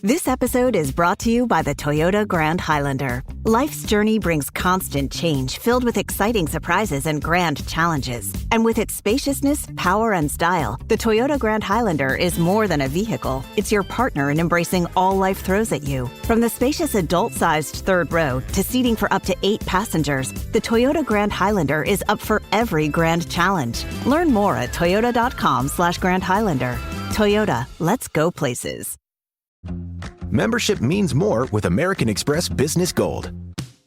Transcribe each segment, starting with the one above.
This episode is brought to you by the Toyota Grand Highlander. Life's journey brings constant change filled with exciting surprises and grand challenges. And with its spaciousness, power, and style, the Toyota Grand Highlander is more than a vehicle. It's your partner in embracing all life throws at you. From the spacious adult-sized third row to seating for up to 8 passengers, the Toyota Grand Highlander is up for every grand challenge. Learn more at toyota.com/Grand Highlander. Toyota, let's go places. Membership means more with American Express Business Gold.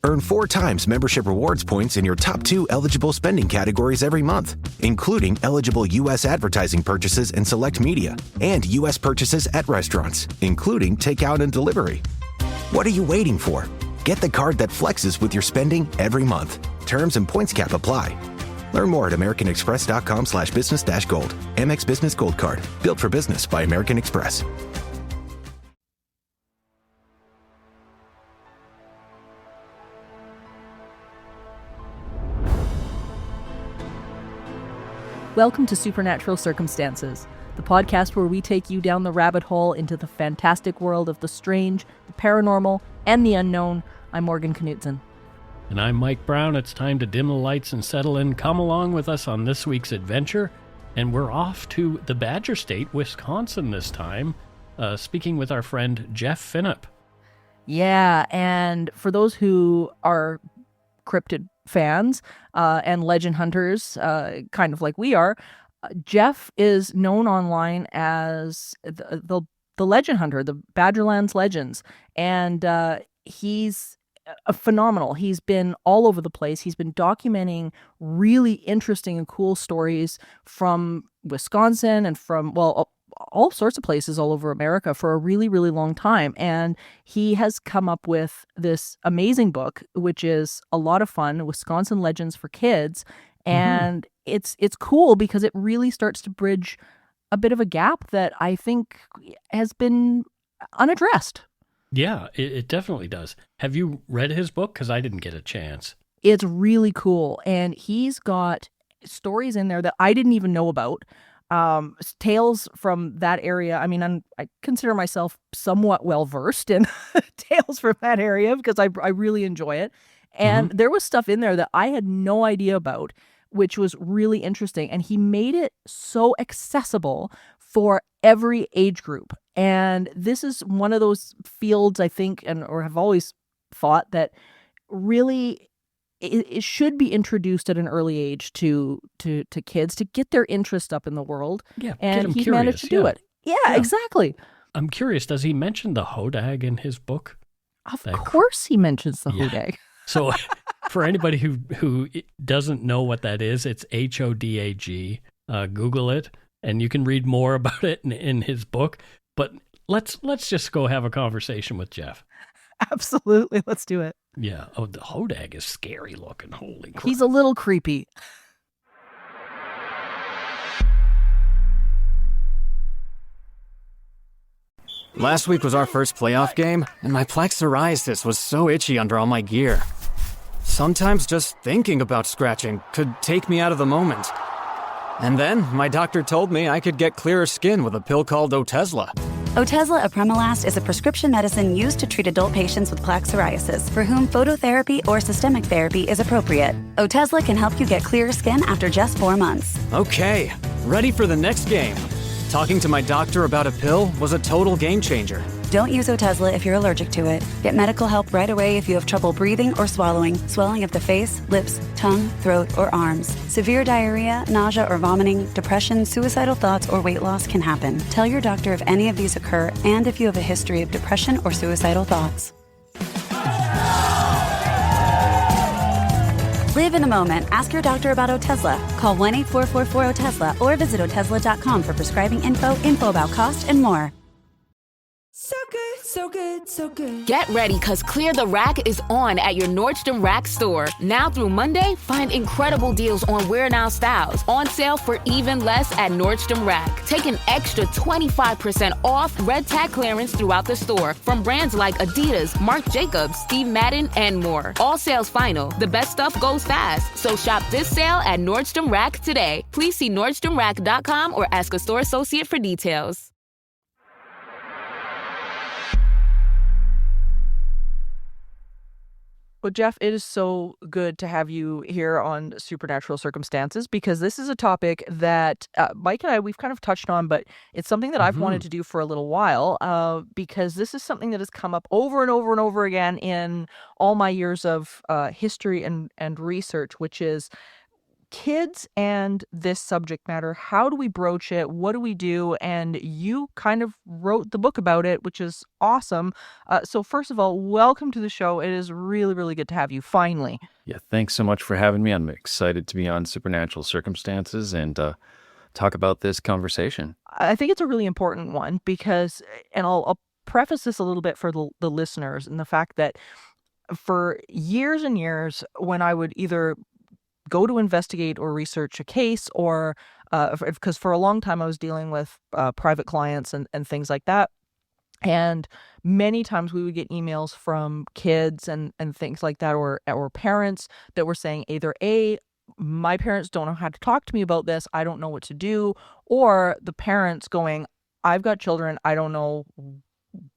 Earn 4 times membership rewards points in your top 2 eligible spending categories every month, including eligible U.S. advertising purchases and select media, and U.S. purchases at restaurants, including takeout and delivery. What are you waiting for? Get the card that flexes with your spending every month. Terms and points cap apply. Learn more at americanexpress.com/business-gold. Amex Business Gold Card. Built for business by American Express. Welcome to Supernatural Circumstances, the podcast where we take you down the rabbit hole into the fantastic world of the strange, the paranormal, and the unknown. I'm Morgan Knudsen. And I'm Mike Browne. It's time to dim the lights and settle in. Come along with us on this week's adventure. And we're off to the Badger State, Wisconsin this time, speaking with our friend Jeff Finup. Yeah, and for those who are cryptid fans and legend hunters, kind of like we are, Jeff is known online as the legend hunter, the Badgerlands Legends, and he's phenomenal. He's been all over the place. He's been documenting really interesting and cool stories from Wisconsin and from, well, all sorts of places all over America for a really, really long time. And he has come up with this amazing book, which is a lot of fun, Wisconsin Legends for Kids. And it's cool because it really starts to bridge a bit of a gap that I think has been unaddressed. Yeah, it definitely does. Have you read his book? Because I didn't get a chance. It's really cool. And he's got stories in there that I didn't even know about. Tales from that area. I mean, I consider myself somewhat well-versed in tales from that area because I really enjoy it. And there was stuff in there that I had no idea about, which was really interesting. And he made it so accessible for every age group. And this is one of those fields, I think, or have always thought that really it should be introduced at an early age to kids to get their interest up in the world. Yeah, and he managed to do it. Yeah, exactly. I'm curious, does he mention the hodag in his book? Of course he mentions the hodag. So for anybody who doesn't know what that is, it's HODAG. Google it, and you can read more about it in his book. But let's just go have a conversation with Jeff. Absolutely. Let's do it. Yeah. Oh, the hodag is scary looking. Holy crap. He's a little creepy. Last week was our first playoff game, and my plaque psoriasis was so itchy under all my gear. Sometimes just thinking about scratching could take me out of the moment. And then my doctor told me I could get clearer skin with a pill called Otezla. Otezla apremilast is a prescription medicine used to treat adult patients with plaque psoriasis for whom phototherapy or systemic therapy is appropriate. Otezla can help you get clearer skin after just 4 months. Okay, ready for the next game. Talking to my doctor about a pill was a total game changer. Don't use Otezla if you're allergic to it. Get medical help right away if you have trouble breathing or swallowing, swelling of the face, lips, tongue, throat, or arms. Severe diarrhea, nausea or vomiting, depression, suicidal thoughts, or weight loss can happen. Tell your doctor if any of these occur and if you have a history of depression or suicidal thoughts. Live in the moment. Ask your doctor about Otezla. Call 1-844-4-OTEZLA or visit Otezla.com for prescribing info about cost, and more. So good, so good, so good. Get ready, because Clear the Rack is on at your Nordstrom Rack store. Now through Monday, find incredible deals on Wear Now styles. On sale for even less at Nordstrom Rack. Take an extra 25% off red tag clearance throughout the store from brands like Adidas, Marc Jacobs, Steve Madden, and more. All sales final. The best stuff goes fast. So shop this sale at Nordstrom Rack today. Please see NordstromRack.com or ask a store associate for details. Well, Jeff, it is so good to have you here on Supernatural Circumstances because this is a topic that Mike and I, we've kind of touched on, but it's something that I've wanted to do for a little while because this is something that has come up over and over and over again in all my years of history and research, which is kids and this subject matter. How do we broach it? What do we do? And you kind of wrote the book about it, which is awesome. So first of all, welcome to the show. It is really, really good to have you finally. Yeah, thanks so much for having me. I'm excited to be on Supernatural Circumstances and talk about this conversation. I think it's a really important one because, and I'll preface this a little bit for the listeners and the fact that for years and years, when I would either go to investigate or research a case or because for a long time I was dealing with private clients and things like that. And many times we would get emails from kids and things like that or parents that were saying either A, my parents don't know how to talk to me about this, I don't know what to do, or the parents going, I've got children, I don't know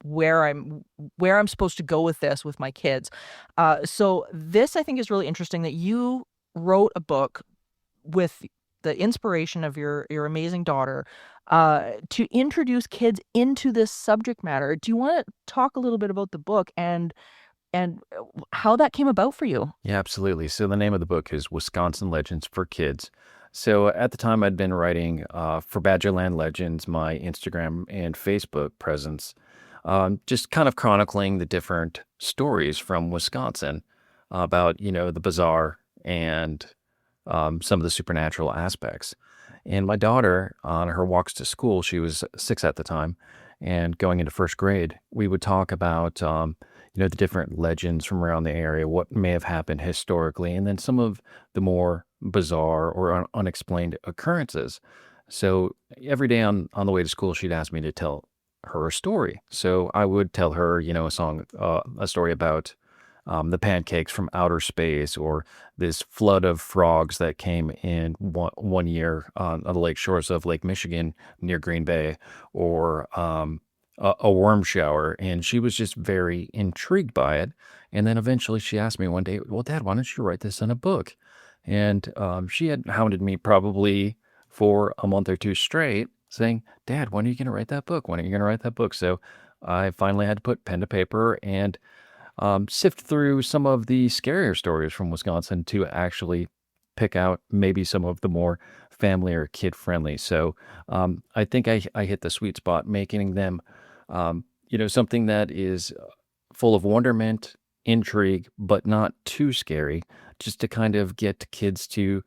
where I'm supposed to go with this with my kids. So this I think is really interesting that you wrote a book with the inspiration of your amazing daughter to introduce kids into this subject matter. Do you want to talk a little bit about the book and how that came about for you? Yeah, absolutely. So the name of the book is Wisconsin Legends for Kids. So at the time I'd been writing for Badgerland Legends, my Instagram and Facebook presence, just kind of chronicling the different stories from Wisconsin about, the bizarre and some of the supernatural aspects. And my daughter, on her walks to school, she was 6 at the time, and going into first grade, we would talk about, the different legends from around the area, what may have happened historically, and then some of the more bizarre or unexplained occurrences. So every day on the way to school, she'd ask me to tell her a story. So I would tell her, a story about the pancakes from outer space, or this flood of frogs that came in one year on the lake shores of Lake Michigan near Green Bay, or a worm shower. And she was just very intrigued by it. And then eventually she asked me one day, well, Dad, why don't you write this in a book? And she had hounded me probably for a month or two straight saying, Dad, when are you going to write that book? When are you going to write that book? So I finally had to put pen to paper and sift through some of the scarier stories from Wisconsin to actually pick out maybe some of the more family or kid friendly. So I think I hit the sweet spot, making them, something that is full of wonderment, intrigue, but not too scary, just to kind of get kids to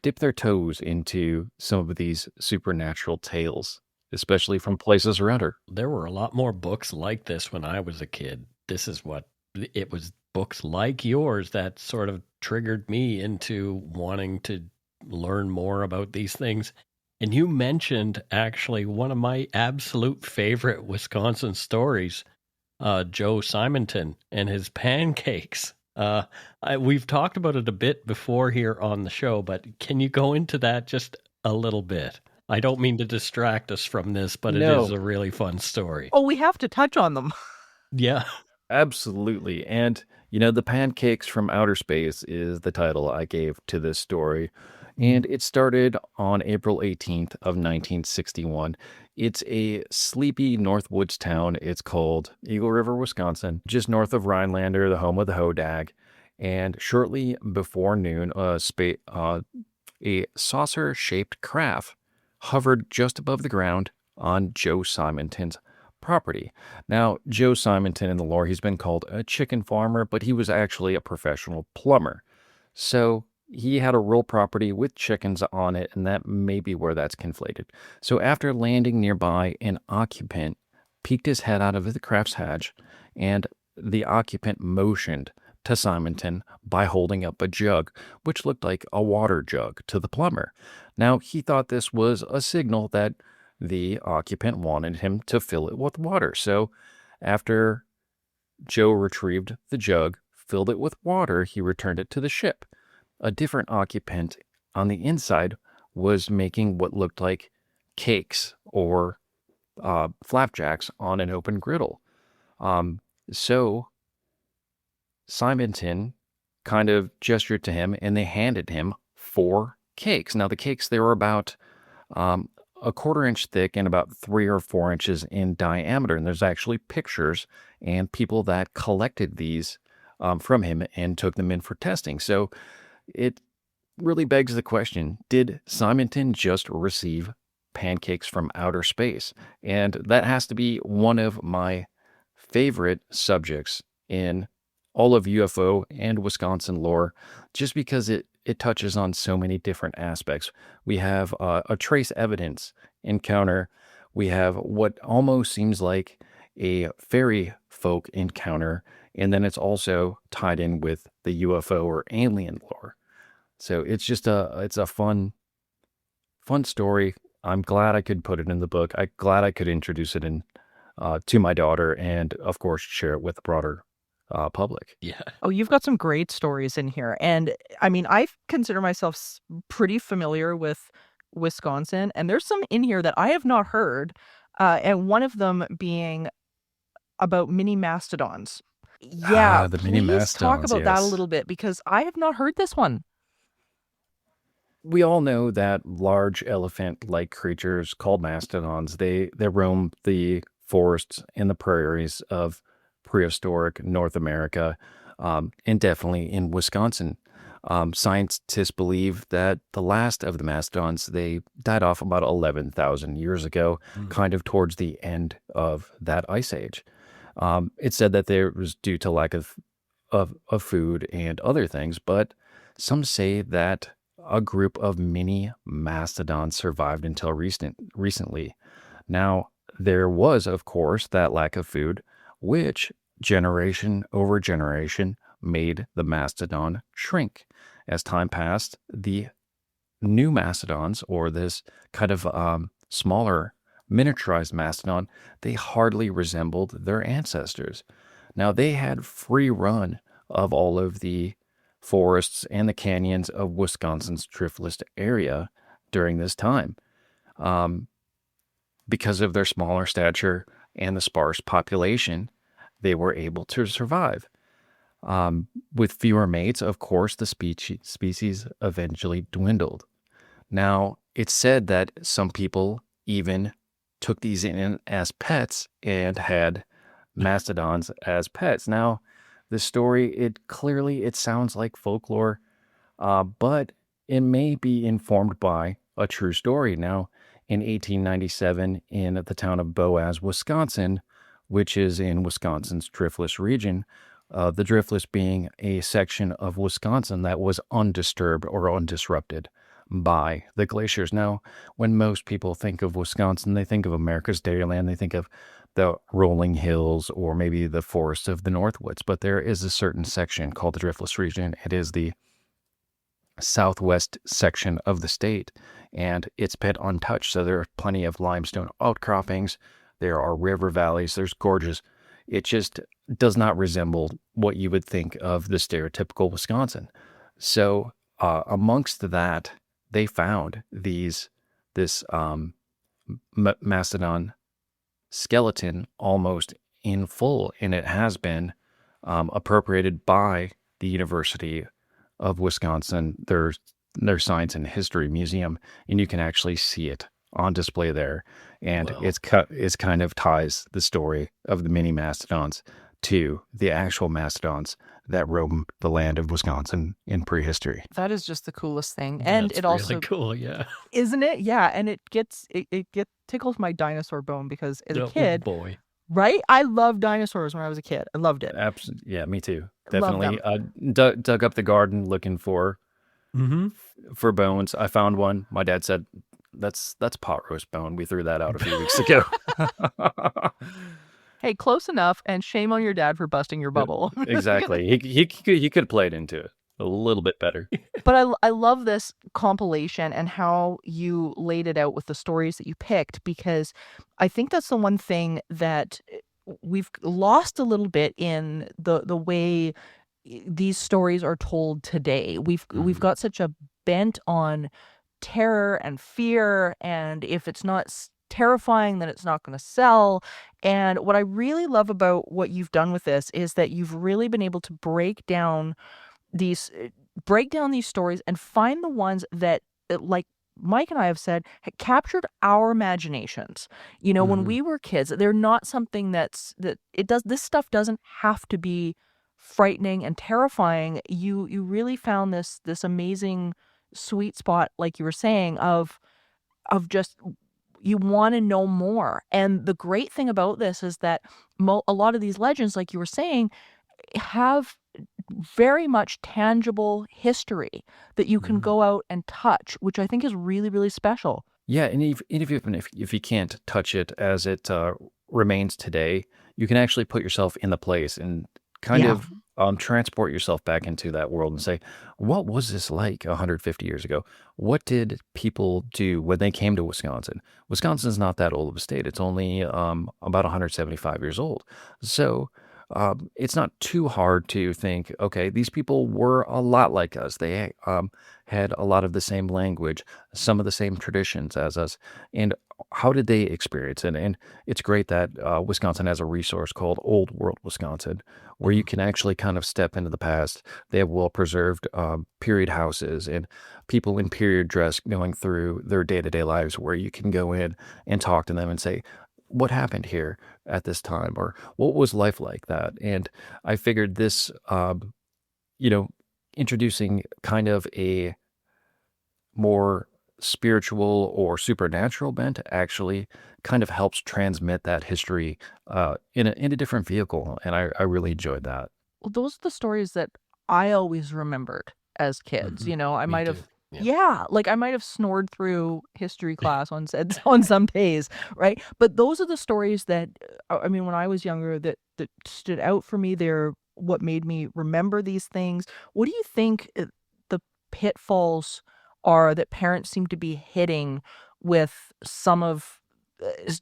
dip their toes into some of these supernatural tales, especially from places around her. There were a lot more books like this when I was a kid. It was books like yours that sort of triggered me into wanting to learn more about these things. And you mentioned actually one of my absolute favorite Wisconsin stories, Joe Simonton and his pancakes. We've talked about it a bit before here on the show, but can you go into that just a little bit? I don't mean to distract us from this, but It is a really fun story. Oh, we have to touch on them. Yeah. Absolutely. And, the pancakes from outer space is the title I gave to this story. And it started on April 18th of 1961. It's a sleepy Northwoods town. It's called Eagle River, Wisconsin, just north of Rhinelander, the home of the Hodag. And shortly before noon, a saucer-shaped craft hovered just above the ground on Joe Simonton's property. Now, Joe Simonton in the lore, he's been called a chicken farmer, but he was actually a professional plumber. So he had a real property with chickens on it, and that may be where that's conflated. So after landing nearby, an occupant peeked his head out of the craft's hatch, and the occupant motioned to Simonton by holding up a jug, which looked like a water jug, to the plumber. Now, he thought this was a signal that the occupant wanted him to fill it with water. So after Joe retrieved the jug, filled it with water, he returned it to the ship. A different occupant on the inside was making what looked like cakes or flapjacks on an open griddle. So Simonton kind of gestured to him, and they handed him 4 cakes. Now, the cakes, they were about a quarter-inch thick and about 3 or 4 inches in diameter. And there's actually pictures and people that collected these from him and took them in for testing. So it really begs the question, did Simonton just receive pancakes from outer space? And that has to be one of my favorite subjects in all of UFO and Wisconsin lore, just because it touches on so many different aspects. We have a trace evidence encounter. We have what almost seems like a fairy folk encounter, and then it's also tied in with the UFO or alien lore. So it's just it's a fun story. I'm glad I could put it in the book. I'm glad I could introduce it in to my daughter, and of course share it with the broader public. Yeah. Oh, you've got some great stories in here. And I mean, I consider myself pretty familiar with Wisconsin, and there's some in here that I have not heard. And one of them being about mini mastodons. Yeah, The mini please talk mastodons, about that a yes. little bit, because I have not heard this one. We all know that large elephant-like creatures called mastodons, they roam the forests and the prairies of prehistoric North America, and definitely in Wisconsin. Scientists believe that the last of the mastodons, they died off about 11,000 years ago, kind of towards the end of that ice age. It's said that there was due to lack of food and other things, but some say that a group of mini mastodons survived until recently. Now, there was, of course, that lack of food, which generation over generation made the mastodon shrink. As time passed, the new mastodons, or this kind of smaller miniaturized mastodon, they hardly resembled their ancestors. Now, they had free run of all of the forests and the canyons of Wisconsin's driftless area during this time. Because of their smaller stature and the sparse population, they were able to survive. With fewer mates, of course, the species eventually dwindled. Now, it's said that some people even took these in as pets and had mastodons as pets. Now, the story, it sounds like folklore, but it may be informed by a true story. Now, in 1897, in the town of Boaz, Wisconsin, which is in Wisconsin's driftless region, the driftless being a section of Wisconsin that was undisturbed or undisrupted by the glaciers. Now, when most people think of Wisconsin, they think of America's Dairyland, they think of the rolling hills or maybe the forests of the Northwoods, but there is a certain section called the driftless region. It is the southwest section of the state, and it's been untouched. So there are plenty of limestone outcroppings. There are river valleys. There's gorges. It just does not resemble what you would think of the stereotypical Wisconsin. So amongst that, they found this mastodon skeleton almost in full, and it has been appropriated by the University of Wisconsin, their Science and History Museum, and you can actually see it on display there. And it's kind of ties the story of the mini mastodons to the actual mastodons that roam the land of Wisconsin in prehistory. That is just the coolest thing. And That's it also really cool, yeah. Isn't it? Yeah, and it tickles my dinosaur bone, because as a Oh, kid, boy. right? I loved dinosaurs when I was a kid. I loved it. Absolutely, yeah, me too. Love Definitely. Dug up the garden looking for bones. I found one. My dad said, "That's pot roast bone. We threw that out a few weeks ago." Hey, close enough, and shame on your dad for busting your bubble. Exactly. He could have played into it a little bit better. But I love this compilation and how you laid it out with the stories that you picked, because I think that's the one thing that we've lost a little bit in the way these stories are told today. We've got such a bent on terror and fear, and if it's not terrifying, then it's not going to sell. And what I really love about what you've done with this is that you've really been able to these break down these stories and find the ones that, like Mike and I have said, captured our imaginations. When we were kids, they're not something this stuff doesn't have to be frightening and terrifying. You really found this amazing sweet spot, like you were saying, of just you want to know more. And the great thing about this is that a lot of these legends, like you were saying, have very much tangible history that you can go out and touch, which I think is really, really special. Yeah, and if you can't touch it as it remains today, you can actually put yourself in the place and kind Yeah. of transport yourself back into that world and say, what was this like 150 years ago? What did people do when they came to Wisconsin? Wisconsin's not that old of a state. It's only about 175 years old. So it's not too hard to think, okay, these people were a lot like us. They had a lot of the same language, some of the same traditions as us. And how did they experience it? And it's great that Wisconsin has a resource called Old World Wisconsin, where you can actually kind of step into the past. They have well-preserved period houses and people in period dress going through their day-to-day lives, where you can go in and talk to them and say, what happened here at this time, or what was life like that? And I figured this, introducing kind of a more spiritual or supernatural bent actually kind of helps transmit that history in a different vehicle. And I really enjoyed that. Well, those are the stories that I always remembered as kids. I Me might too. have, Yeah. yeah, like I might have snored through history class on some days, right? But those are the stories that, I mean, when I was younger, that stood out for me. They're what made me remember these things. What do you think the pitfalls are that parents seem to be hitting with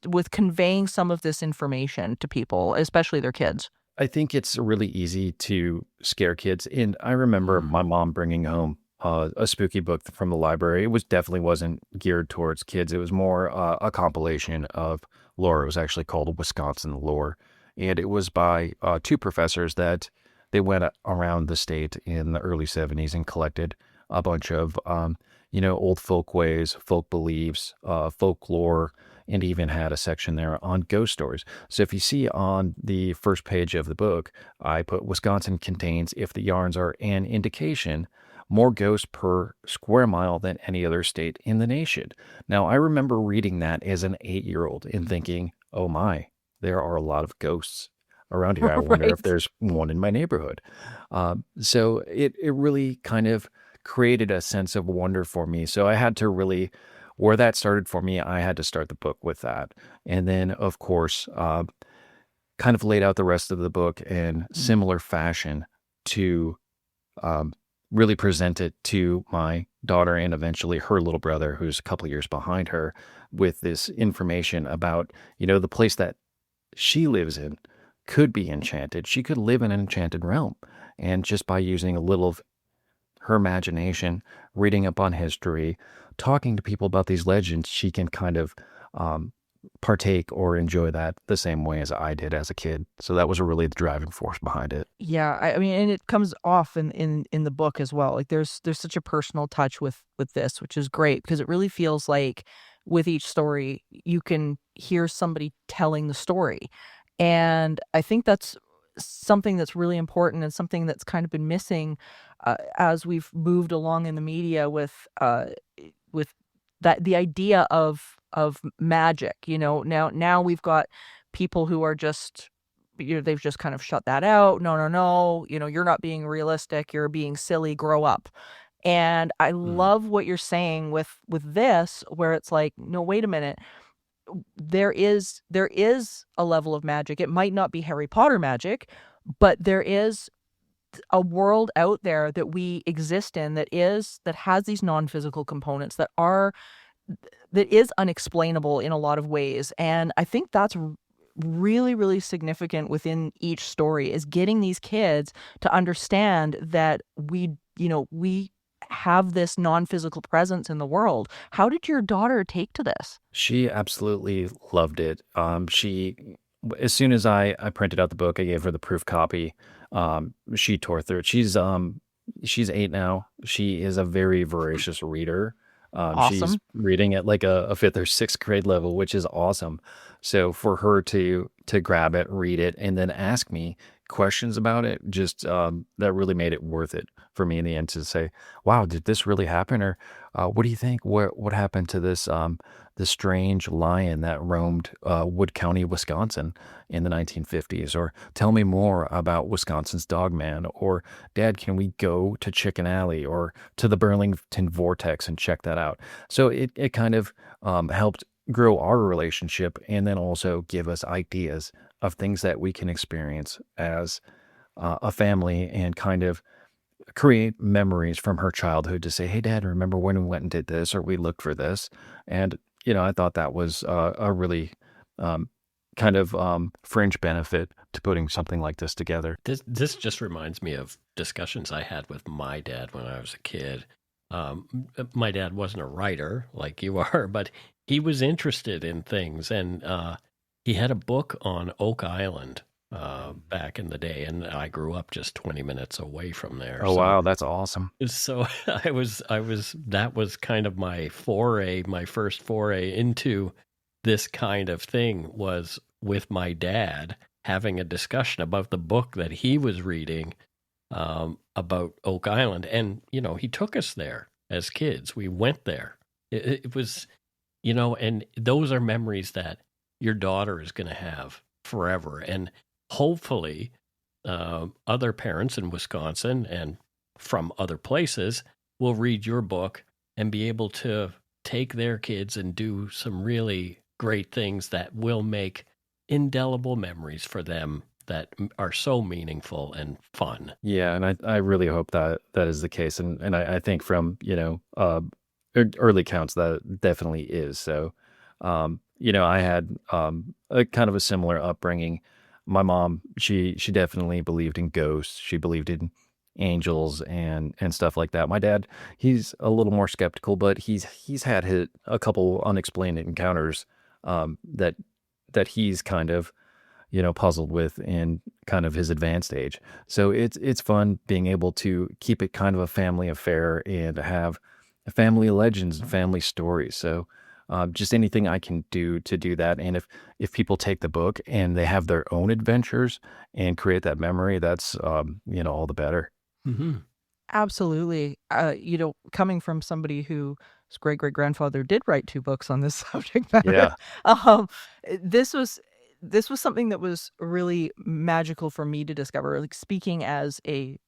with conveying some of this information to people, especially their kids? I think it's really easy to scare kids. And I remember my mom bringing home a spooky book from the library. It definitely wasn't geared towards kids. It was more a compilation of lore. It was actually called Wisconsin Lore. And it was by two professors that they went around the state in the early 70s and collected a bunch of, old folk ways, folk beliefs, folklore, and even had a section there on ghost stories. So if you see on the first page of the book, I put Wisconsin contains, if the yarns are an indication, more ghosts per square mile than any other state in the nation. Now, I remember reading that as an 8-year-old and thinking, oh my, there are a lot of ghosts around here. I wonder if Right. there's one in my neighborhood. So it really kind of created a sense of wonder for me. So I had to really, where that started for me, I had to start the book with that. And then, of course, kind of laid out the rest of the book in similar fashion to really present it to my daughter and eventually her little brother, who's a couple of years behind her, with this information about, the place that she lives in could be enchanted. She could live in an enchanted realm. And just by using a little of her imagination, reading up on history, talking to people about these legends, she can kind of partake or enjoy that the same way as I did as a kid. So that was really the driving force behind it. Yeah, I mean, and it comes off in the book as well. Like there's such a personal touch with this, which is great because it really feels like with each story you can hear somebody telling the story. And I think that's something that's really important and something that's kind of been missing as we've moved along in the media with that the idea of magic. Now we've got people who are just they've just kind of shut that out. No, you're not being realistic, you're being silly, grow up. And I love what you're saying with this, where it's like, no, wait a minute, there is a level of magic. It might not be Harry Potter magic, but there is a world out there that we exist in that has these non-physical components that is unexplainable in a lot of ways. And I think that's really, really significant within each story, is getting these kids to understand that we have this non-physical presence in the world. How did your daughter take to this? She absolutely loved it. As soon as I printed out the book, I gave her the proof copy. She tore through it. She's 8 now. She is a very voracious reader. She's Awesome. reading at like a fifth or sixth grade level, which is awesome. So for her to grab it, read it, and then ask me questions about it, just that really made it worth it for me in the end to say, "Wow, did this really happen?" Or "What do you think? What happened to this strange lion that roamed Wood County, Wisconsin in the 1950s?" Or "Tell me more about Wisconsin's Dogman." Or "Dad, can we go to Chicken Alley or to the Burlington Vortex and check that out?" So it kind of helped grow our relationship and then also give us ideas of things that we can experience as a family and kind of create memories from her childhood to say, "Hey, Dad, remember when we went and did this or we looked for this?" And, I thought that was a really um, kind of fringe benefit to putting something like this together. This just reminds me of discussions I had with my dad when I was a kid. My dad wasn't a writer like you are, but he was interested in things, and he had a book on Oak Island back in the day, and I grew up just 20 minutes away from there. Oh, wow, that's awesome. So I was that was kind of my first foray into this kind of thing was with my dad having a discussion about the book that he was reading about Oak Island. And, he took us there as kids. We went there. It was, and those are memories that your daughter is going to have forever. And hopefully other parents in Wisconsin and from other places will read your book and be able to take their kids and do some really great things that will make indelible memories for them that are so meaningful and fun. Yeah, and I really hope that is the case. And I think from, early counts that definitely is. So, I had a kind of a similar upbringing. My mom, she definitely believed in ghosts. She believed in angels and stuff like that. My dad, he's a little more skeptical, but he's had a couple unexplained encounters that he's kind of puzzled with in kind of his advanced age. So it's fun being able to keep it kind of a family affair and have family legends and family stories. So just anything I can do to do that. And if people take the book and they have their own adventures and create that memory, that's all the better. Mm-hmm. Absolutely. Coming from somebody whose great-great-grandfather did write 2 books on this subject matter, Yeah. um, this was something that was really magical for me to discover, like speaking as a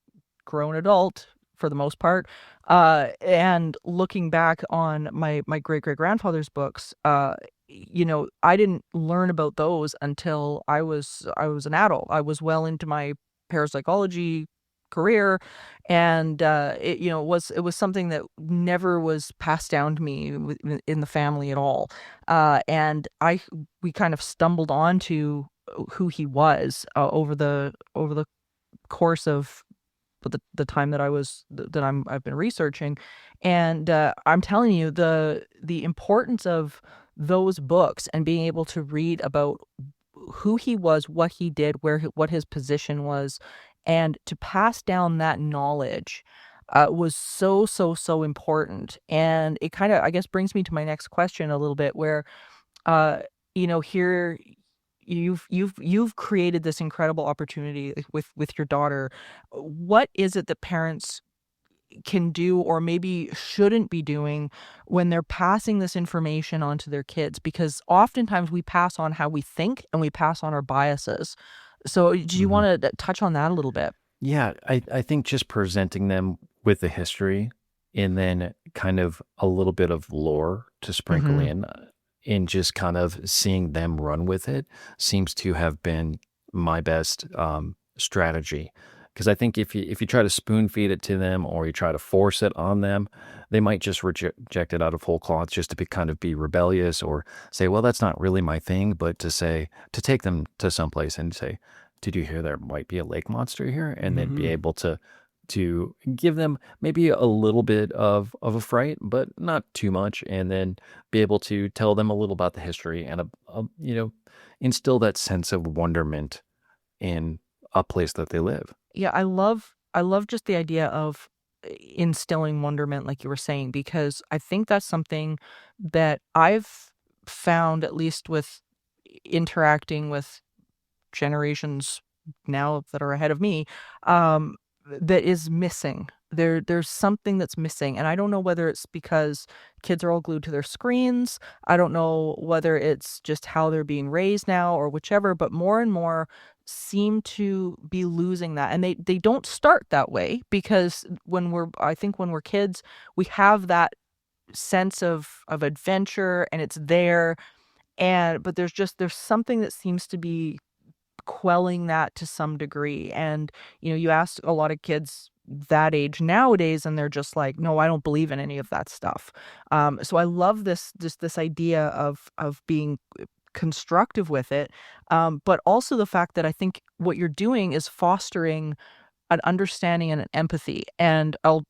grown adult for the most part, and looking back on my great-great-grandfather's books, I didn't learn about those until I was an adult. I was well into my parapsychology career, and it was something that never was passed down to me in the family at all. And we kind of stumbled onto who he was over the course of the time that I've been researching, and I'm telling you the importance of those books and being able to read about who he was, what he did, what his position was, and to pass down that knowledge was so important. And it kind of, I guess, brings me to my next question a little bit, where here you've created this incredible opportunity with your daughter. What is it that parents can do or maybe shouldn't be doing when they're passing this information on to their kids? Because oftentimes we pass on how we think and we pass on our biases. So do you Mhm. want to touch on that a little bit? Yeah, I think just presenting them with the history and then kind of a little bit of lore to sprinkle Mm-hmm. in and just kind of seeing them run with it seems to have been my best strategy. Because I think if you try to spoon feed it to them or you try to force it on them, they might just reject it out of whole cloth just to kind of be rebellious or say, well, that's not really my thing. But to take them to someplace and say, did you hear there might be a lake monster here? And then be Mm-hmm. able to to give them maybe a little bit of a fright, but not too much, and then be able to tell them a little about the history and instill that sense of wonderment in a place that they live. Yeah, I love just the idea of instilling wonderment, like you were saying, because I think that's something that I've found, at least with interacting with generations now that are ahead of me, that is missing. There's something that's missing, and I don't know whether it's because kids are all glued to their screens. I don't know whether it's just how they're being raised now or whichever, but more and more seem to be losing that. And they don't start that way, because I think when we're kids, we have that sense of adventure, and it's there. But there's something that seems to be quelling that to some degree. And you ask a lot of kids that age nowadays, and they're just like, no, I don't believe in any of that stuff. So I love this idea of being constructive with it, but also the fact that I think what you're doing is fostering an understanding and an empathy. And I'll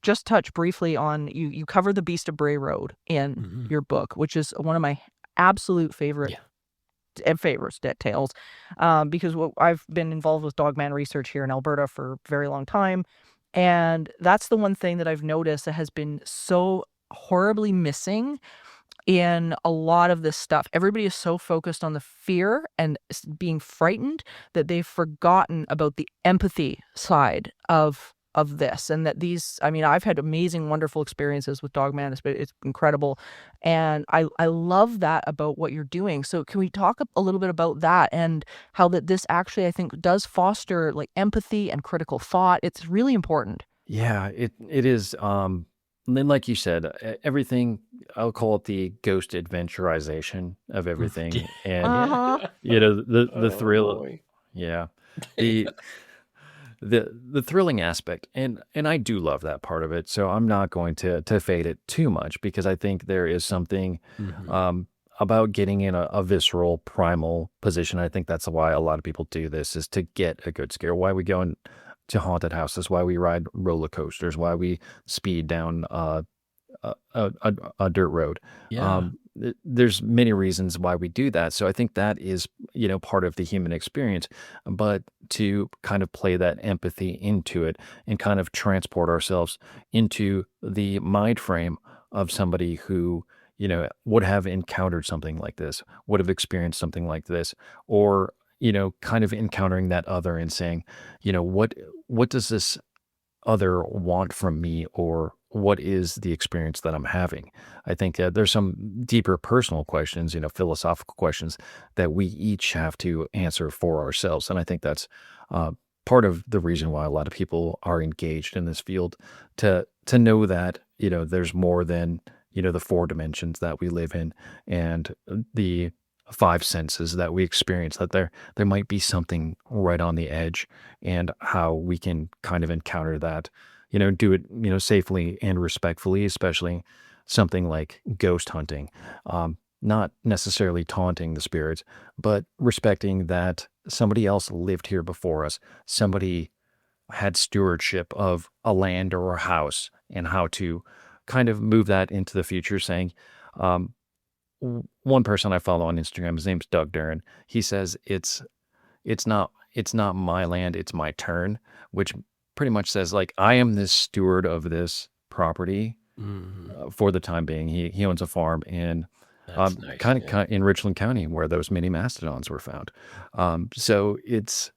just touch briefly on, you cover the Beast of Bray Road in your book, which is one of my absolute favorite and favorites tales, because I've been involved with dogman research here in Alberta for a very long time, and that's the one thing that I've noticed that has been so horribly missing in a lot of this stuff. Everybody is so focused on the fear and being frightened that they've forgotten about the empathy side of this. And that I've had amazing, wonderful experiences with Dogman. It's incredible. And I love that about what you're doing. So can we talk a little bit about that, and how that this actually, I think, does foster like empathy and critical thought? It's really important. Yeah, it is. And then, like you said, everything, I'll call it the ghost adventurization of everything, and Uh-huh. the thrill. boy. Yeah, the the thrilling aspect, and I do love that part of it. So I'm not going to fade it too much, because I think there is something about getting in a visceral, primal position. I think that's why a lot of people do this, is to get a good scare. Why we go to haunted houses, why we ride roller coasters, why we speed down a dirt road. Yeah. There's many reasons why we do that. So I think that is, part of the human experience. But to kind of play that empathy into it and kind of transport ourselves into the mind frame of somebody who, would have encountered something like this, would have experienced something like this, or, kind of encountering that other and saying, what does this other want from me, or what is the experience that I'm having? I think there's some deeper personal questions, philosophical questions that we each have to answer for ourselves. And I think that's part of the reason why a lot of people are engaged in this field, to know that, there's more than, the four dimensions that we live in, and the five senses that we experience, that there might be something right on the edge, and how we can kind of encounter that, do it, safely and respectfully, especially something like ghost hunting. Not necessarily taunting the spirits, but respecting that somebody else lived here before us. Somebody had stewardship of a land or a house, and how to kind of move that into the future, saying, one person I follow on Instagram, his name's Doug Duran. He says it's not my land, it's my turn, which pretty much says, like, I am this steward of this property for the time being. He owns a farm in That's nice. kind Yeah. of in Richland County, where those mini mastodons were found. So it's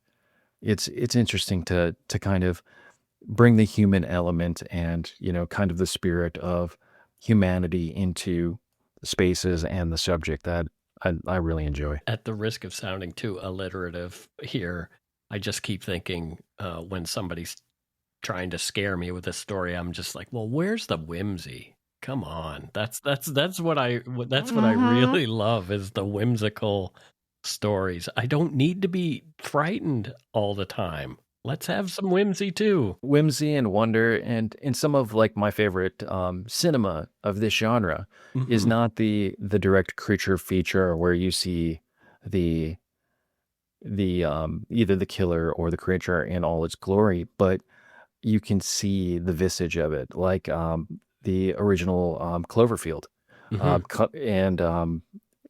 interesting to kind of bring the human element and, kind of the spirit of humanity into spaces and the subject that I really enjoy. At the risk of sounding too alliterative here, I just keep thinking when somebody's trying to scare me with a story, I'm just like, well, where's the whimsy? Come on, that's what I really love, is the whimsical stories. I don't need to be frightened all the time. Let's have some whimsy too. Whimsy and wonder, and in some of, like, my favorite cinema of this genre is not the direct creature feature where you see the either the killer or the creature in all its glory, but you can see the visage of it, like the original Cloverfield. Hmm. And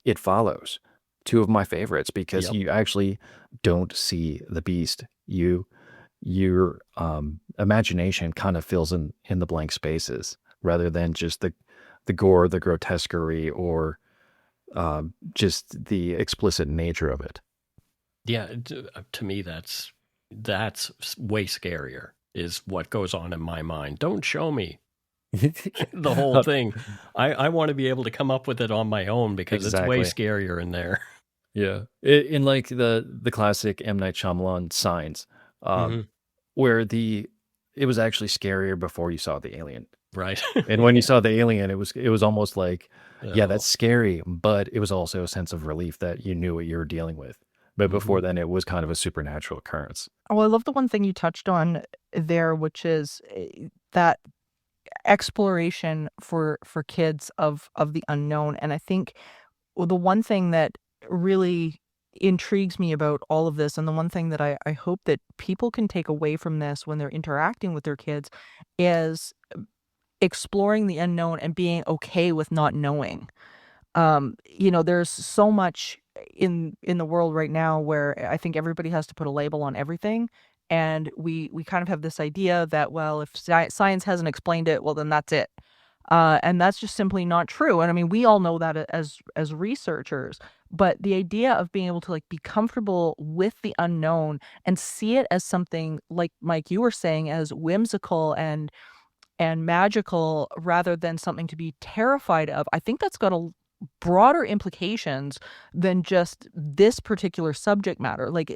It Follows, two of my favorites, because Yep. you actually don't see the beast. Your imagination kind of fills in the blank spaces rather than just the gore, the grotesquerie, or just the explicit nature of it. Yeah, to me, that's way scarier. Is what goes on in my mind. Don't show me the whole Uh, thing. I want to be able to come up with it on my own because it's way exactly. scarier in there. Yeah. In like the classic M. Night Shyamalan Signs, um, Hmm. where it was actually scarier before you saw the alien. Right. And when you saw the alien, it was almost like, yeah, Oh. that's scary, but it was also a sense of relief that you knew what you were dealing with. But Hmm. before then, it was kind of a supernatural occurrence. Oh, I love the one thing you touched on there, which is that exploration for kids of the unknown. And I think the one thing that really intrigues me about all of this, and the one thing that I hope that people can take away from this when they're interacting with their kids, is exploring the unknown and being okay with not knowing. There's so much in the world right now where I think everybody has to put a label on everything, and we kind of have this idea that, well, if science hasn't explained it, well, then that's it. And that's just simply not true. And I mean, we all know that as researchers, but the idea of being able to like be comfortable with the unknown and see it as something like Mike, you were saying, as whimsical and magical rather than something to be terrified of. I think that's got a broader implications than just this particular subject matter. Like,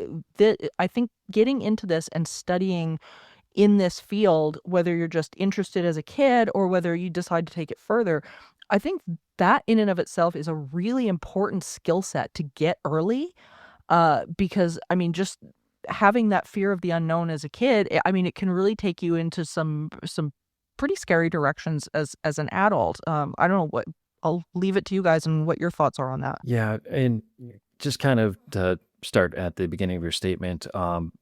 I think getting into this and studying in this field, whether you're just interested as a kid or whether you decide to take it further, I think that in and of itself is a really important skill set to get early. Because I mean, just having that fear of the unknown as a kid, I mean, it can really take you into some pretty scary directions as an adult. I don't know what. I'll leave it to you guys and what your thoughts are on that. Yeah, and just kind of to start at the beginning of your statement,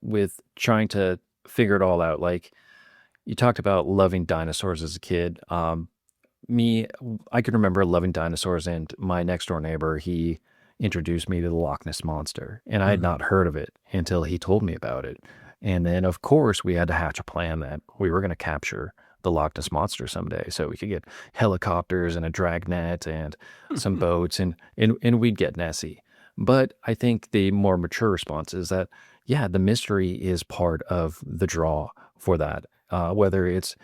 with trying to figure it all out. Like you talked about loving dinosaurs as a kid. I can remember loving dinosaurs, and my next door neighbor, he introduced me to the Loch Ness Monster, and I had Hmm. not heard of it until he told me about it. And then, of course, we had to hatch a plan that we were going to capture the Loch Ness Monster someday, so we could get helicopters and a dragnet and some boats, and we'd get Nessie. But I think the more mature response is that, yeah, the mystery is part of the draw for that. Whether it's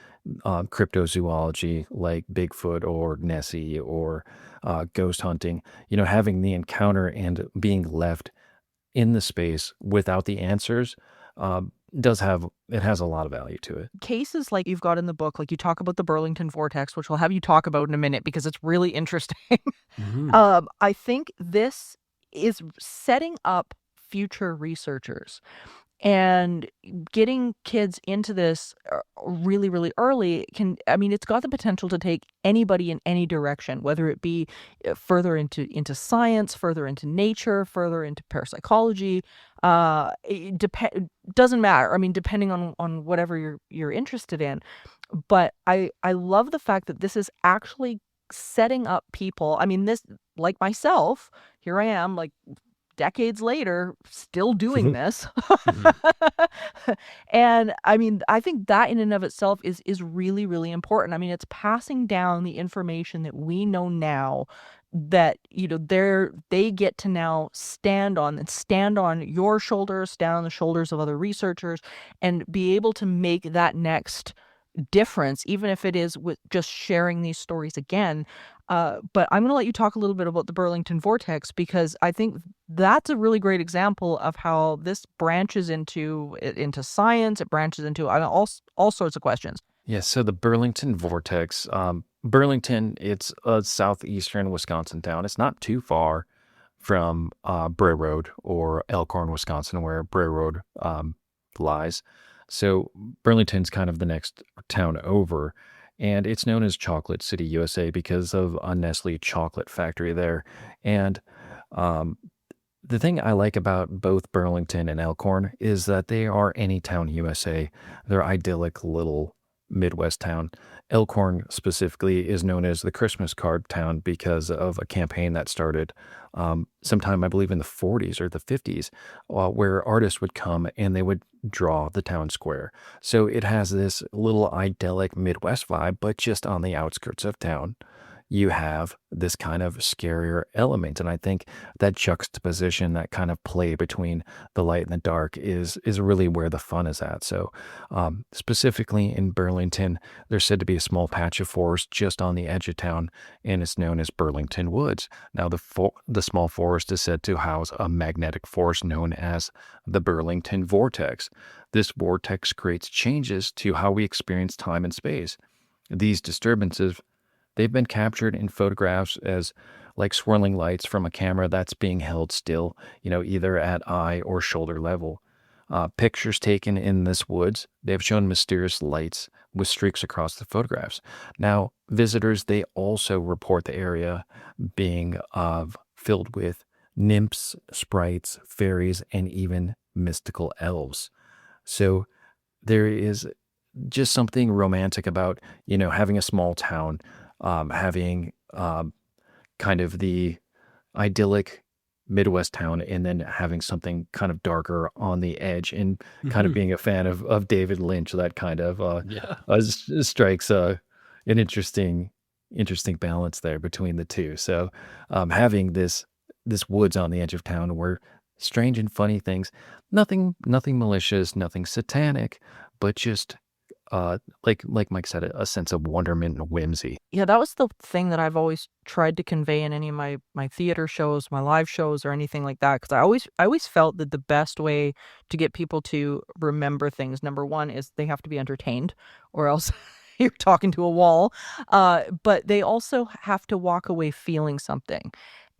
cryptozoology like Bigfoot or Nessie or ghost hunting, having the encounter and being left in the space without the answers uh, has a lot of value to it. Cases like you've got in the book, like you talk about the Burlington Vortex, which we'll have you talk about in a minute because it's really interesting. Hmm. I think this is setting up future researchers. And getting kids into this really, really early I mean, it's got the potential to take anybody in any direction, whether it be further into science, further into nature, further into parapsychology. Doesn't matter. I mean, depending on whatever you're interested in. But I love the fact that this is actually setting up people. I mean, this, like myself, here I am, like decades later, still doing this. Hmm. And I mean, I think that in and of itself is really, really important. I mean, it's passing down the information that we know now that, they get to now stand on your shoulders, stand on the shoulders of other researchers, and be able to make that next difference, even if it is with just sharing these stories again. But I'm going to let you talk a little bit about the Burlington Vortex, because I think that's a really great example of how this branches into science. It branches into all sorts of questions. Yeah, so the Burlington Vortex, Burlington, it's a southeastern Wisconsin town. It's not too far from Bray Road or Elkhorn, Wisconsin, where Bray Road lies. So Burlington's kind of the next town over, and it's known as Chocolate City, USA, because of a Nestle chocolate factory there. And um, The thing I like about both Burlington and Elkhorn is that they are Anytown, USA. They're idyllic little Midwest town. Elkhorn specifically is known as the Christmas card town because of a campaign that started sometime, I believe, in the 40s or the 50s, where artists would come and they would draw the town square. So it has this little idyllic Midwest vibe, but just on the outskirts of town you have this kind of scarier element. And I think that juxtaposition, that kind of play between the light and the dark is really where the fun is at. So specifically in Burlington, there's said to be a small patch of forest just on the edge of town, and it's known as Burlington Woods. Now, the small forest is said to house a magnetic force known as the Burlington Vortex. This vortex creates changes to how we experience time and space. These disturbances, they've been captured in photographs as like swirling lights from a camera that's being held still, either at eye or shoulder level. Pictures taken in this woods, they've shown mysterious lights with streaks across the photographs. Now, visitors, they also report the area being filled with nymphs, sprites, fairies, and even mystical elves. So there is just something romantic about, having a small town, having kind of the idyllic Midwest town, and then having something kind of darker on the edge, and kind of being a fan of David Lynch. That kind of strikes an interesting balance there between the two. So having this woods on the edge of town where strange and funny things, nothing malicious, nothing satanic, but just like Mike said, a sense of wonderment and whimsy. Yeah, that was the thing that I've always tried to convey in any of my theater shows, my live shows, or anything like that. Because I always felt that the best way to get people to remember things, number one, is they have to be entertained, or else you're talking to a wall. But they also have to walk away feeling something.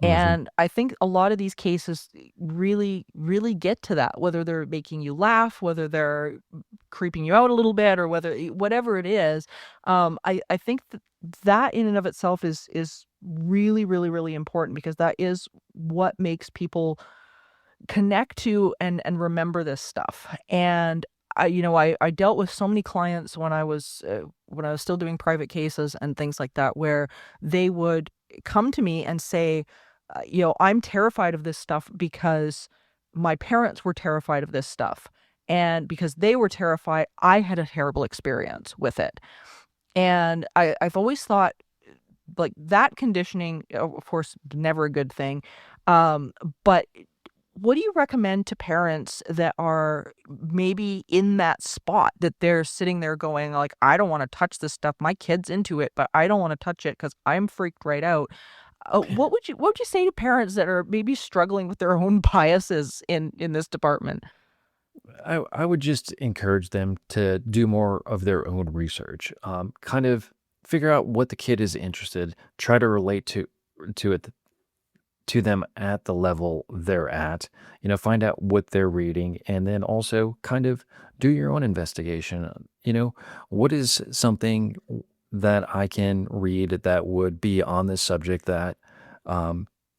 And I think a lot of these cases really, really get to that, whether they're making you laugh, whether they're creeping you out a little bit, or whatever it is. I think that in and of itself is really, really, really important, because that is what makes people connect to and remember this stuff. And I dealt with so many clients when I was still doing private cases and things like that, where they would come to me and say, I'm terrified of this stuff because my parents were terrified of this stuff. And because they were terrified, I had a terrible experience with it. And I've always thought, like, that conditioning, of course, never a good thing. But what do you recommend to parents that are maybe in that spot, that they're sitting there going, like, I don't want to touch this stuff. My kid's into it, but I don't want to touch it because I'm freaked right out. What would you say to parents that are maybe struggling with their own biases in this department? I would just encourage them to do more of their own research. Kind of figure out what the kid is interested, try to relate to it to them at the level they're at, find out what they're reading, and then also kind of do your own investigation. What is something that I can read that would be on this subject that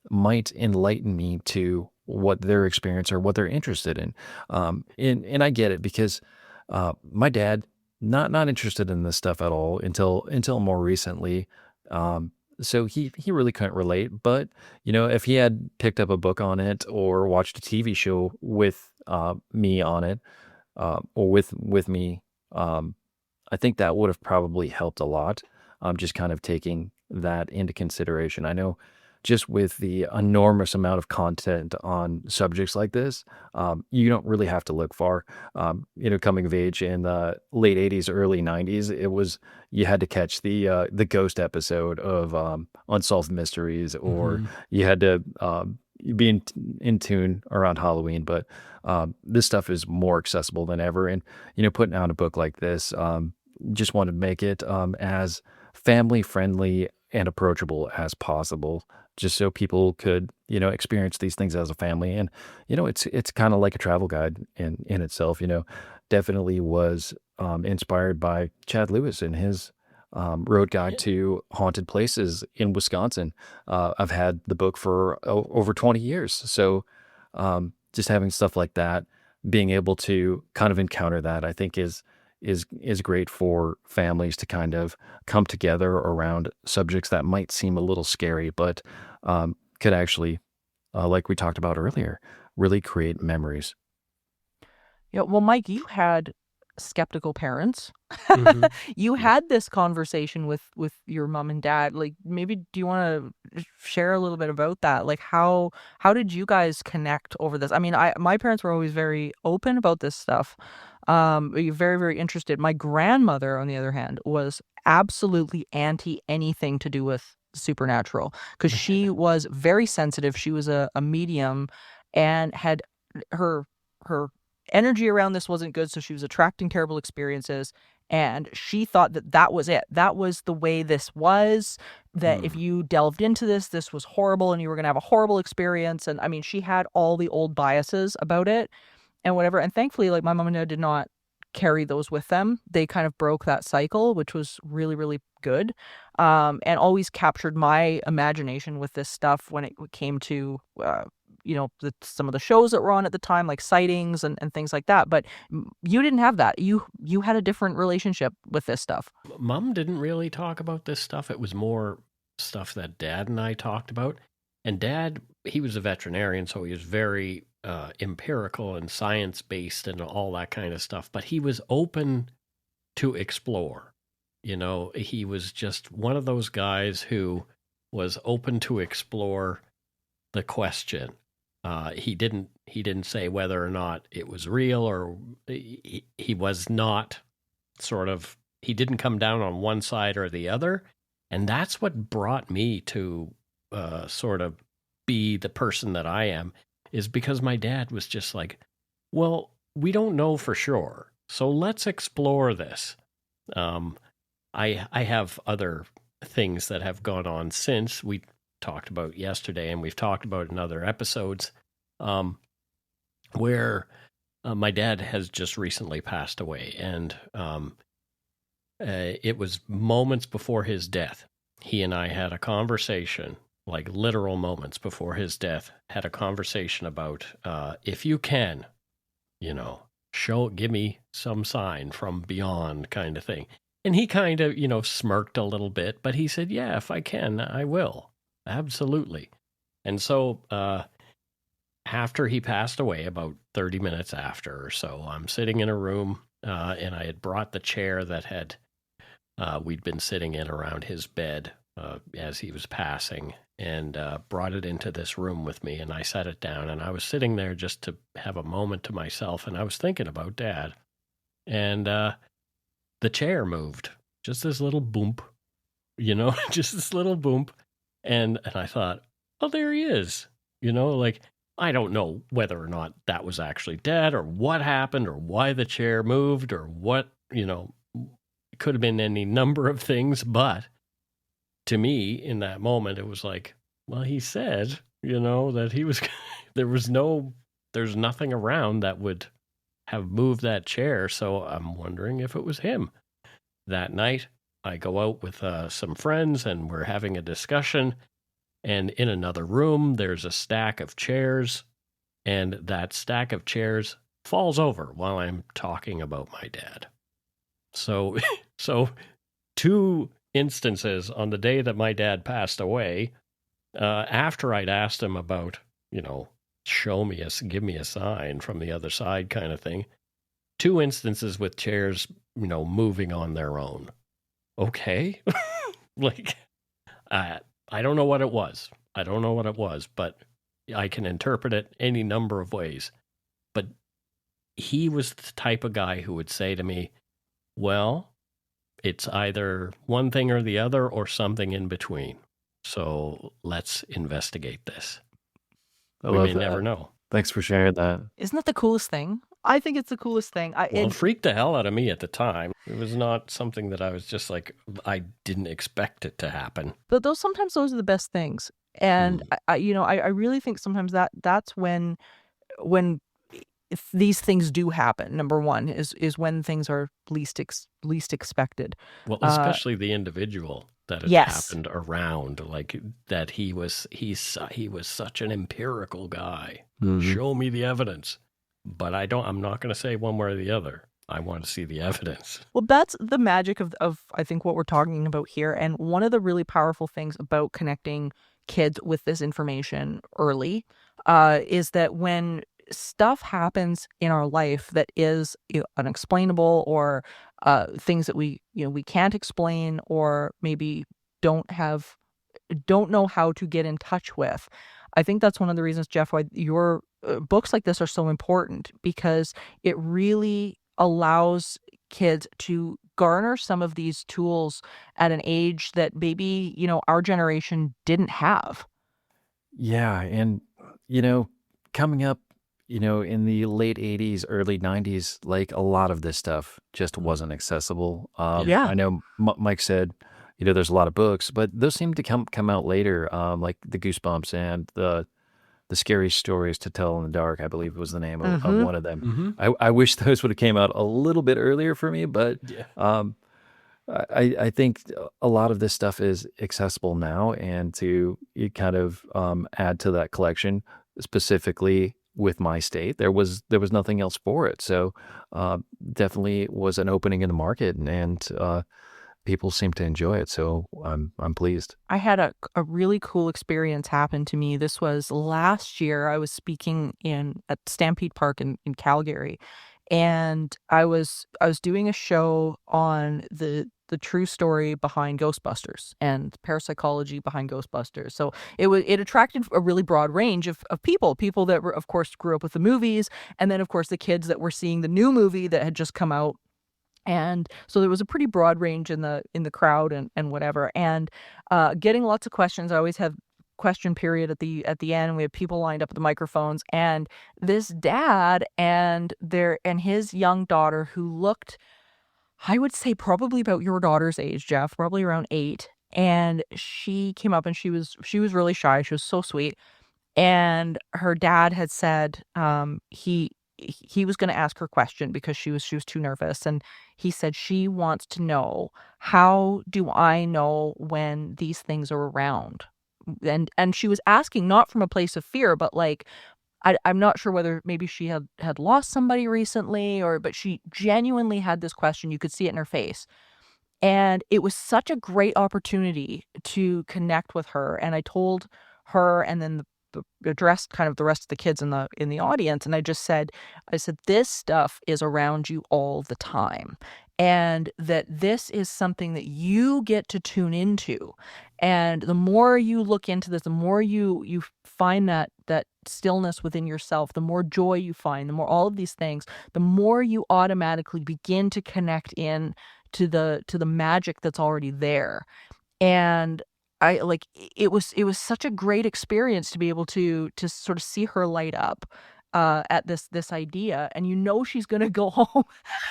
might enlighten me to what their experience or what they're interested in. And I get it, because my dad, not interested in this stuff at all until more recently. So he really couldn't relate. But if he had picked up a book on it or watched a TV show with me on it, or with me, I think that would have probably helped a lot. Just kind of taking that into consideration. I know, just with the enormous amount of content on subjects like this, you don't really have to look far. Coming of age in the late 80s, early 90s, you had to catch the ghost episode of Unsolved Mysteries, or you had to be in tune around Halloween. But this stuff is more accessible than ever. And, putting out a book like this, just wanted to make it as family friendly and approachable as possible, just so people could, experience these things as a family. And, it's kind of like a travel guide in itself. Definitely was inspired by Chad Lewis and his road guide to haunted places in Wisconsin. I've had the book for over 20 years. So Just having stuff like that, being able to kind of encounter that, I think is great for families to kind of come together around subjects that might seem a little scary, but could actually, like we talked about earlier, really create memories. Yeah, well, Mike, you had skeptical parents. Mhm. You Yeah. had this conversation with your mom and dad. Like, maybe do you want to share a little bit about that? Like, how did you guys connect over this? I mean, my parents were always very open about this stuff. Very, very interested. My grandmother, on the other hand, was absolutely anti anything to do with supernatural because she was very sensitive. She was a medium and had her her energy around this wasn't good, so she was attracting terrible experiences, and she thought that that was it. That was the way this was, that if Mm. you delved into this was horrible and you were going to have a horrible experience. And I mean, she had all the old biases about it and whatever. And thankfully, like, my mom and dad did not carry those with them. They kind of broke that cycle, which was really, really good. And always captured my imagination with this stuff when it came to, some of the shows that were on at the time, like sightings and things like that. But you didn't have that. You had a different relationship with this stuff. Mom didn't really talk about this stuff. It was more stuff that Dad and I talked about. And Dad, he was a veterinarian, so he was very empirical and science based and all that kind of stuff. But he was open to explore. He was just one of those guys who was open to explore the question. He didn't say whether or not it was real, or he was not sort of, he didn't come down on one side or the other. And that's what brought me to sort of be the person that I am, is because my dad was just like, well, we don't know for sure, so let's explore this. I have other things that have gone on since we talked about yesterday, and we've talked about in other episodes, where my dad has just recently passed away, and it was moments before his death. He and I had a conversation, like literal moments before his death, had a conversation about if you can, give me some sign from beyond, kind of thing. And he kind of, smirked a little bit, but he said, yeah, if I can, I will. Absolutely. And so after he passed away, about 30 minutes after or so, I'm sitting in a room, and I had brought the chair that we'd been sitting in around his bed as he was passing, and brought it into this room with me, and I sat it down, and I was sitting there just to have a moment to myself, and I was thinking about Dad. And the chair moved, just this little boomp, just this little boomp. And I thought, oh, there he is. Like, I don't know whether or not that was actually Dad, or what happened, or why the chair moved, or what, it could have been any number of things. But to me, in that moment, it was like, well, he said, that he was, there's nothing around that would have moved that chair. So I'm wondering if it was him. That night, I go out with some friends, and we're having a discussion. And in another room, there's a stack of chairs, and that stack of chairs falls over while I'm talking about my dad. So, two instances on the day that my dad passed away, after I'd asked him about, give me a sign from the other side, kind of thing. Two instances with chairs, moving on their own. Okay. Like, I don't know what it was. But I can interpret it any number of ways. But he was the type of guy who would say to me, well, it's either one thing or the other, or something in between. So let's investigate this. I We love may that. never know. Thanks for sharing that. Isn't that the coolest thing? I think it's the coolest thing. Well, it freaked the hell out of me at the time. It was not something that I was just like, I didn't expect it to happen. But sometimes those are the best things. And I really think sometimes that's when if these things do happen. Number one is when things are least expected. Well, especially the individual that it Yes. happened around, like that he was such an empirical guy. Show me the evidence. But I'm not going to say one way or the other. I want to see the evidence. Well, that's the magic of I think what we're talking about here. And one of the really powerful things about connecting kids with this information early is that when stuff happens in our life that is unexplainable, or things that we can't explain, or maybe don't know how to get in touch with. I think that's one of the reasons, Jeff, why your books like this are so important, because it really allows kids to garner some of these tools at an age that maybe, our generation didn't have. Yeah, and you know, coming up, in the late 80s, early 90s, like a lot of this stuff just wasn't accessible. Yeah. I know Mike said, there's a lot of books, but those seem to come out later, like the Goosebumps and the Scary Stories to Tell in the Dark, I believe was the name of one of them. I wish those would have came out a little bit earlier for me, but Yeah. I think a lot of this stuff is accessible now, and to kind of add to that collection, specifically with my state, there was nothing else for it. So definitely was an opening in the market, and people seem to enjoy it. So I'm pleased. I had a really cool experience happen to me. This was last year. I was speaking at Stampede Park in Calgary, and I was doing a show on the true story behind Ghostbusters and parapsychology behind Ghostbusters. So it attracted a really broad range of people that were, of course, grew up with the movies, and then of course the kids that were seeing the new movie that had just come out. And so there was a pretty broad range in the crowd and whatever. And getting lots of questions. I always have question period at the end, and we have people lined up at the microphones. And this dad and his young daughter, who looked, I would say, probably about your daughter's age, Jeff, probably around 8. And she came up, and she was really shy. She was so sweet. And her dad had said he was going to ask her question because she was too nervous, and he said, she wants to know, how do I know when these things are around? And she was asking not from a place of fear, but like, I'm not sure whether maybe she had lost somebody recently, but she genuinely had this question. You could see it in her face. And it was such a great opportunity to connect with her. And I told her, and then addressed kind of the rest of the kids in the audience, and I said, this stuff is around you all the time, and that this is something that you get to tune into. And the more you look into this, the more you find that stillness within yourself, the more joy you find, the more all of these things, the more you automatically begin to connect in to the magic that's already there. And it was such a great experience to be able to sort of see her light up at this idea, and she's gonna go home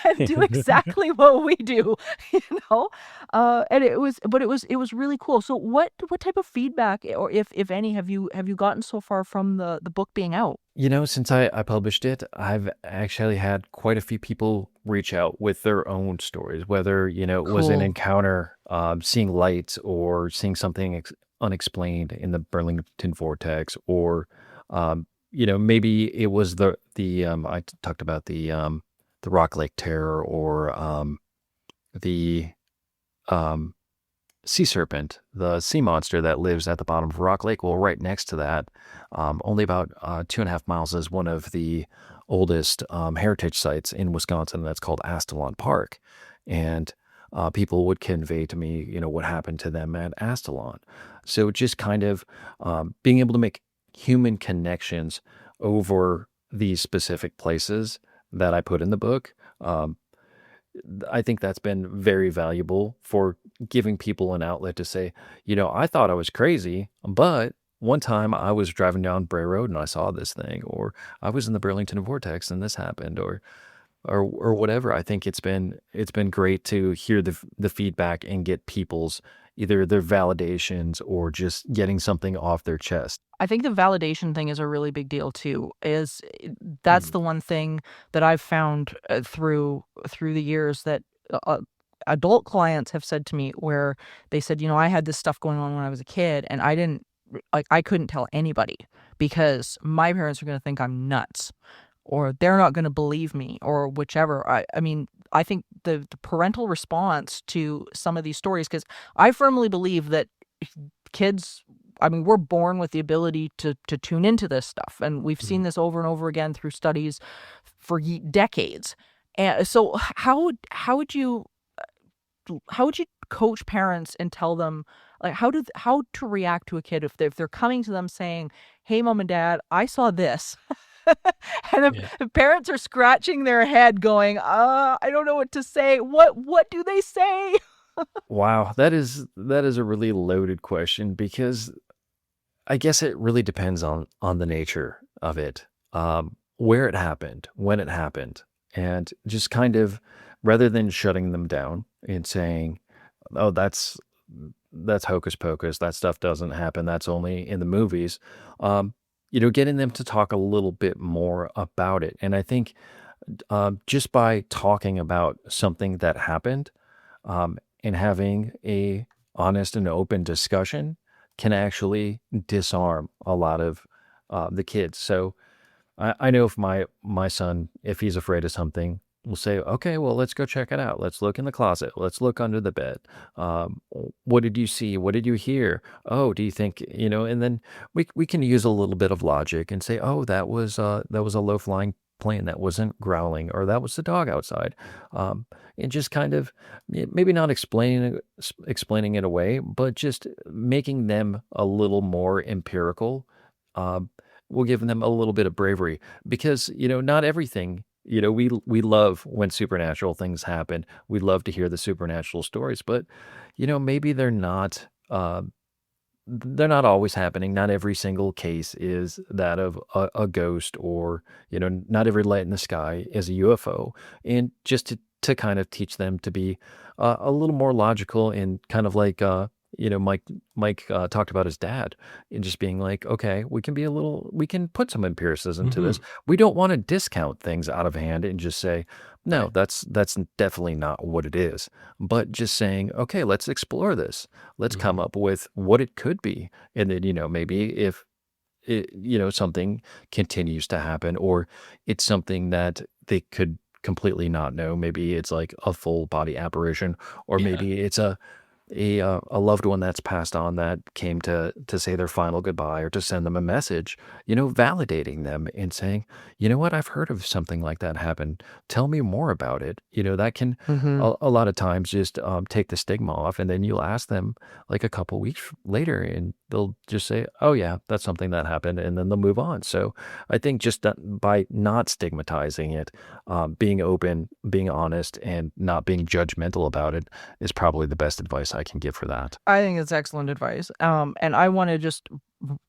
and do exactly what we do, and it was really cool. So what type of feedback, or if any, have you gotten so far from the book being out? Since I published it, I've actually had quite a few people reach out with their own stories, whether, it was an Cool. encounter, seeing lights, or seeing something unexplained in the Burlington vortex, or, maybe it was I talked about the Rock Lake Terror, or the sea serpent, the sea monster that lives at the bottom of Rock Lake. Well, right next to that, only about 2.5 miles, is one of the oldest heritage sites in Wisconsin. That's called Astalon Park. And people would convey to me, what happened to them at Astalon. So just kind of being able to make human connections over these specific places that I put in the book. I think that's been very valuable for giving people an outlet to say, I thought I was crazy, but one time I was driving down Bray Road and I saw this thing, or I was in the Burlington vortex and this happened, or whatever. I think it's been great to hear the feedback and get people's either their validations or just getting something off their chest. I think the validation thing is a really big deal too. That's the one thing that I've found through the years, that adult clients have said to me where they said, I had this stuff going on when I was a kid, and I couldn't tell anybody because my parents are going to think I'm nuts, or they're not going to believe me, or whichever. I mean, I think the parental response to some of these stories, because I firmly believe that kids, we're born with the ability to tune into this stuff, and we've seen this over and over again through studies for decades. And so, how would you coach parents and tell them like how to react to a kid if they're coming to them saying, "Hey, mom and dad, I saw this," and if parents are scratching their head, going, "I don't know what to say. What do they say?" Wow, that is a really loaded question because I guess it really depends on the nature of it, where it happened, when it happened, and just kind of rather than shutting them down and saying, "Oh, that's hocus pocus. That stuff doesn't happen. That's only in the movies." Getting them to talk a little bit more about it, and I think just by talking about something that happened, and having a honest and open discussion can actually disarm a lot of the kids. So I know if my son, if he's afraid of something, will say, "Okay, well, let's go check it out. Let's look in the closet. Let's look under the bed. What did you see? What did you hear? Oh, do you think, and then we can use a little bit of logic and say, "Oh, that was a low flying plane that wasn't growling, or that was the dog outside," and just kind of maybe not explaining it away, but just making them a little more empirical. Will give them a little bit of bravery because not everything. We love when supernatural things happen. We love to hear the supernatural stories, but maybe they're not always happening. Not every single case is that of a ghost, or not every light in the sky is a UFO. And just to kind of teach them to be a little more logical, and kind of like Mike talked about his dad, and just being like, okay, we can put some empiricism to this. We don't want to discount things out of hand and just say, no, that's definitely not what it is. But just saying, okay, let's explore this. Let's come up with what it could be. And then, maybe if something continues to happen, or it's something that they could completely not know. Maybe it's like a full body apparition, or maybe it's a loved one that's passed on that came to say their final goodbye, or to send them a message, validating them and saying, "You know what, I've heard of something like that happen. Tell me more about it." That can a lot of times just take the stigma off, and then you'll ask them like a couple weeks later, and they'll just say, "Oh yeah, that's something that happened," and then they'll move on. So I think just by not stigmatizing it, being open, being honest, and not being judgmental about it is probably the best advice I can give for that. I think it's excellent advice. And I want to just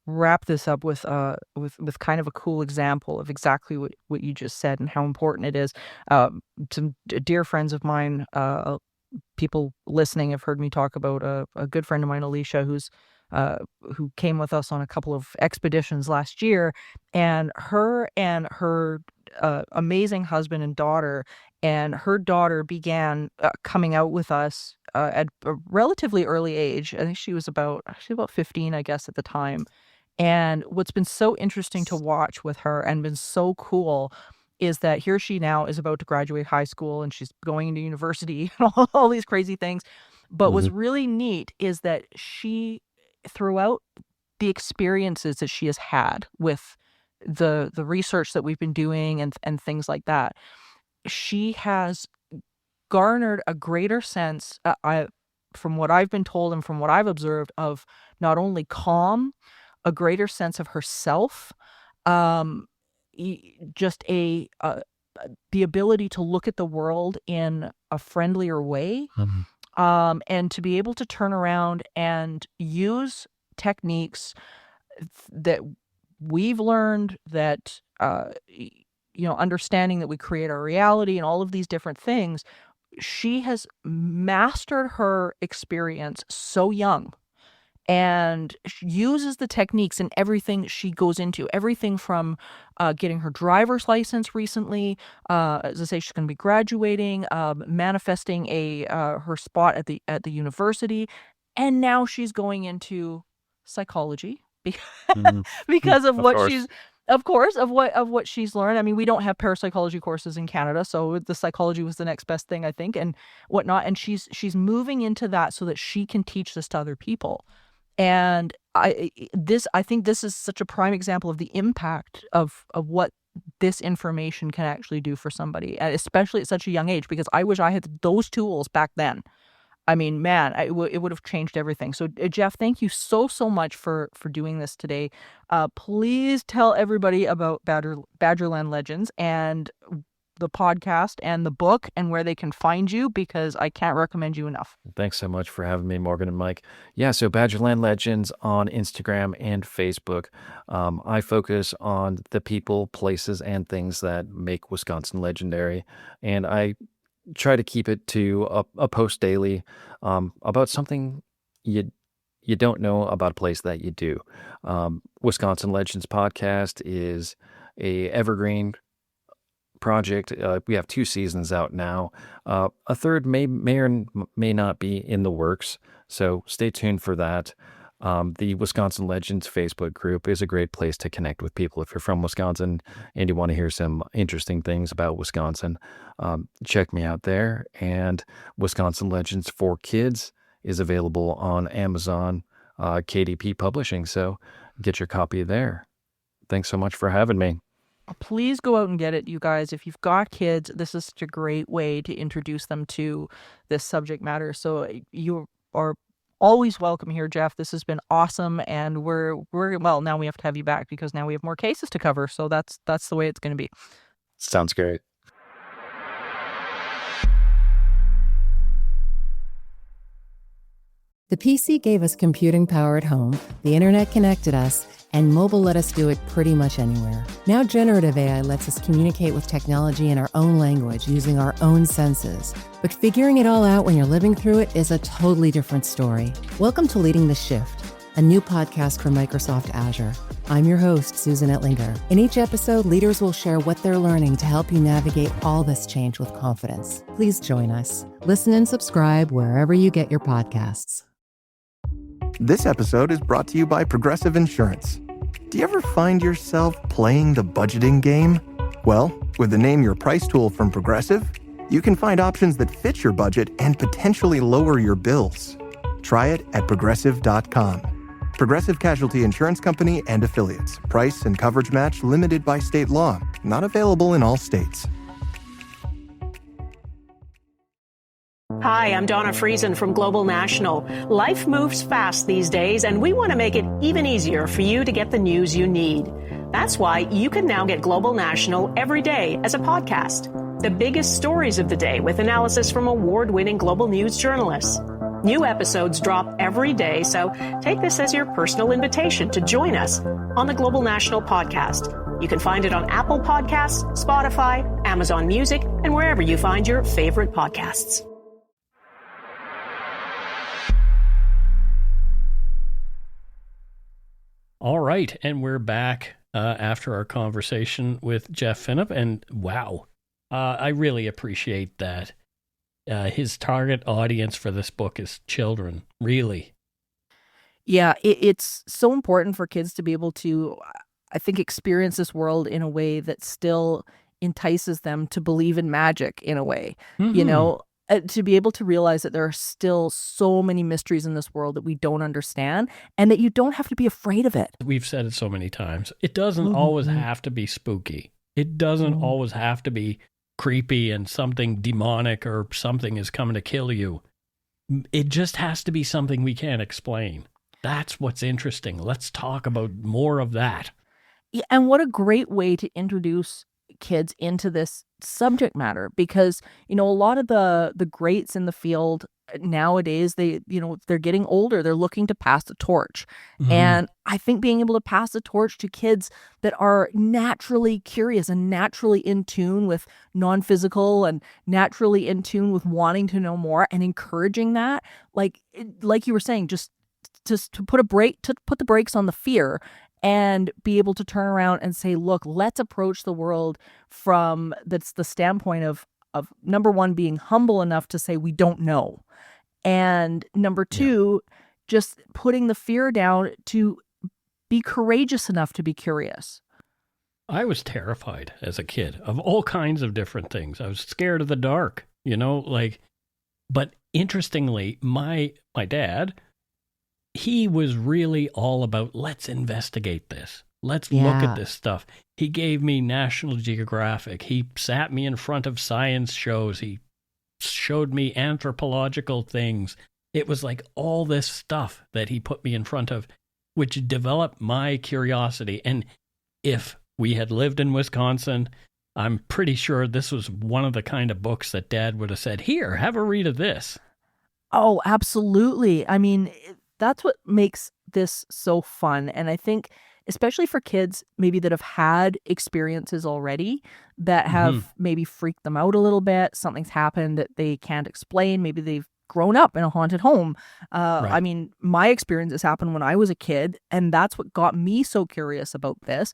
wrap this up with kind of a cool example of exactly what you just said and how important it is. Some dear friends of mine, people listening have heard me talk about a good friend of mine, Alicia, who came with us on a couple of expeditions last year, and her amazing husband and daughter, and her daughter began coming out with us at a relatively early age. I think she was about 15, I guess, at the time. And what's been so interesting to watch with her and been so cool is that here she now is about to graduate high school, and she's going into university and all these crazy things. But what's really neat is that she, throughout the experiences that she has had with the research that we've been doing and things like that, she has garnered a greater sense, from what I've been told and from what I've observed, of not only calm, a greater sense of herself, just the ability to look at the world in a friendlier way, and to be able to turn around and use techniques that we've learned, that understanding that we create our reality and all of these different things. She has mastered her experience so young, and uses the techniques in everything she goes into, everything from getting her driver's license recently, as I say, she's going to be graduating, manifesting her spot at the university, and now she's going into psychology Mhm. because of Of what course. of what she's learned. I mean, we don't have parapsychology courses in Canada, so the psychology was the next best thing, I think, and whatnot. And she's moving into that so that she can teach this to other people. And I think this is such a prime example of the impact of what this information can actually do for somebody, and especially at such a young age, because I wish I had those tools back then. I mean, man, it would have changed everything. So, Jeff, thank you so much for doing this today. Please tell everybody about Badgerland Legends and the podcast and the book and where they can find you, because I can't recommend you enough. Thanks so much for having me, Morgan and Mike. Yeah, so Badgerland Legends on Instagram and Facebook. I focus on the people, places, and things that make Wisconsin legendary. And I try to keep it to a post daily about something you don't know about a place that you do. Wisconsin Legends podcast is a evergreen project. We have 2 seasons out now. A third may or may not be in the works, so stay tuned for that. The Wisconsin Legends Facebook group is a great place to connect with people. If you're from Wisconsin and you want to hear some interesting things about Wisconsin, check me out there. And Wisconsin Legends for Kids is available on Amazon, KDP Publishing, so get your copy there. Thanks so much for having me. Please go out and get it, you guys. If you've got kids, this is such a great way to introduce them to this subject matter. So you are always welcome here, Jeff. This has been awesome, and we're well, now we have to have you back because now we have more cases to cover. So that's the way it's going to be. Sounds great. The PC gave us computing power at home, the internet connected us, and mobile let us do it pretty much anywhere. Now generative AI lets us communicate with technology in our own language using our own senses. But figuring it all out when you're living through it is a totally different story. Welcome to Leading the Shift, a new podcast from Microsoft Azure. I'm your host, Susan Ettlinger. In each episode, leaders will share what they're learning to help you navigate all this change with confidence. Please join us. Listen and subscribe wherever you get your podcasts. This episode is brought to you by Progressive Insurance. Do you ever find yourself playing the budgeting game? Well, with the Name Your Price tool from Progressive, you can find options that fit your budget and potentially lower your bills. Try it at progressive.com. Progressive Casualty Insurance Company and Affiliates. Price and coverage match limited by state law. Not available in all states. Hi, I'm Donna Friesen from Global National. Life moves fast these days, and we want to make it even easier for you to get the news you need. That's why you can now get Global National every day as a podcast. The biggest stories of the day with analysis from award-winning global news journalists. New episodes drop every day, so take this as your personal invitation to join us on the Global National podcast. You can find it on Apple Podcasts, Spotify, Amazon Music, and wherever you find your favorite podcasts. All right, and we're back after our conversation with Jeff Finup, and wow, I really appreciate that. His target audience for this book is children, really. Yeah, it's so important for kids to be able to, I think, experience this world in a way that still entices them to believe in magic in a way, you know, to be able to realize that there are still so many mysteries in this world that we don't understand and that you don't have to be afraid of it. We've said it so many times. It doesn't always have to be spooky. It doesn't always have to be creepy and something demonic or something is coming to kill you. It just has to be something we can't explain. That's what's interesting. Let's talk about more of that. Yeah, and what a great way to introduce kids into this subject matter, because you know a lot of the greats in the field nowadays, they're getting older, they're looking to pass the torch. And I think being able to pass the torch to kids that are naturally curious and naturally in tune with non-physical and naturally in tune with wanting to know more and encouraging that, like you were saying, just to put the brakes on the fear and be able to turn around and say, look, let's approach the world from that's the standpoint of number one, being humble enough to say we don't know. And number two, just putting the fear down to be courageous enough to be curious. I was terrified as a kid of all kinds of different things. I was scared of the dark, but interestingly, my dad, he was really all about, let's investigate this. Let's look at this stuff. He gave me National Geographic. He sat me in front of science shows. He showed me anthropological things. It was like all this stuff that he put me in front of, which developed my curiosity. And if we had lived in Wisconsin, I'm pretty sure this was one of the kind of books that Dad would have said, here, have a read of this. Oh, absolutely. I mean, that's what makes this so fun. And I think, especially for kids maybe that have had experiences already that have maybe freaked them out a little bit, something's happened that they can't explain, maybe they've grown up in a haunted home. I mean, my experiences happened when I was a kid, and that's what got me so curious about this.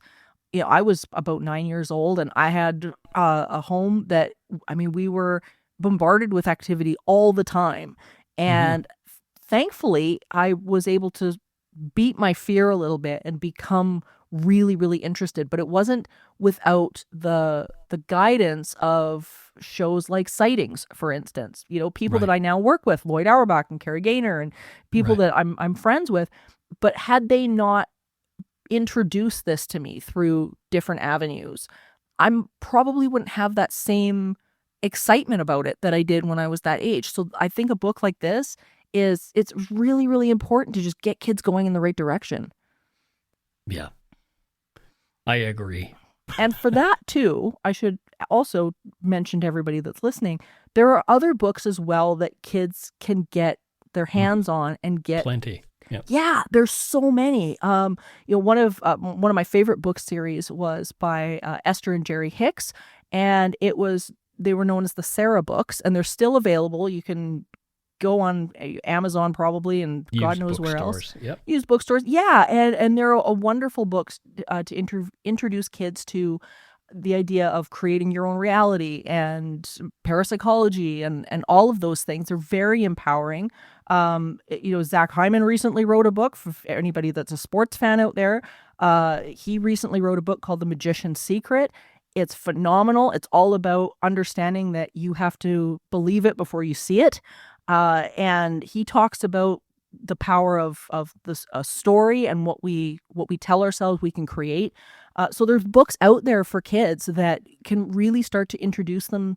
I was about 9 years old, and I had a home that, we were bombarded with activity all the time. And thankfully, I was able to beat my fear a little bit and become really, really interested. But it wasn't without the guidance of shows like Sightings, for instance. People that I now work with, Lloyd Auerbach and Carrie Gaynor, and people that I'm friends with. But had they not introduced this to me through different avenues, I probably wouldn't have that same excitement about it that I did when I was that age. So I think a book like this it's really, really important to just get kids going in the right direction. Yeah, I agree. And for that too, I should also mention to everybody that's listening, there are other books as well that kids can get their hands on and get plenty. Yep. Yeah, there's so many. One of my favorite book series was by Esther and Jerry Hicks, and they were known as the Sarah books, and they're still available. You can go on Amazon probably, and God knows where else. Yep. Use bookstores. Yeah, and they're a wonderful books to introduce kids to the idea of creating your own reality and parapsychology and all of those things. They're very empowering. Zach Hyman recently wrote a book for anybody that's a sports fan out there. He recently wrote a book called The Magician's Secret. It's phenomenal. It's all about understanding that you have to believe it before you see it. And he talks about the power of this a story and what we tell ourselves we can create. So there's books out there for kids that can really start to introduce them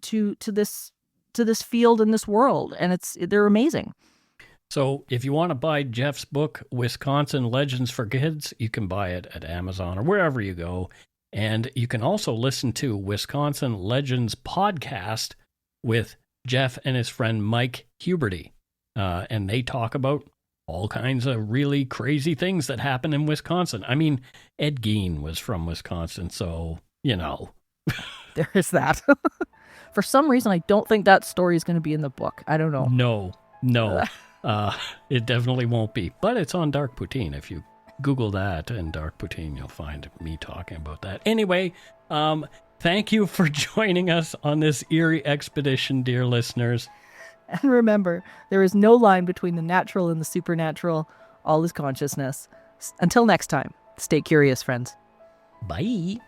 to this field and this world, and they're amazing. So if you want to buy Jeff's book, Wisconsin Legends for Kids, you can buy it at Amazon or wherever you go. And you can also listen to Wisconsin Legends podcast with Jeff and his friend Mike Huberty. And they talk about all kinds of really crazy things that happen in Wisconsin. I mean, Ed Gein was from Wisconsin, so, There is that. For some reason, I don't think that story is going to be in the book. I don't know. No. It definitely won't be. But it's on Dark Poutine. If you Google that and Dark Poutine, you'll find me talking about that. Anyway, thank you for joining us on this eerie expedition, dear listeners. And remember, there is no line between the natural and the supernatural. All is consciousness. Until next time, stay curious, friends. Bye.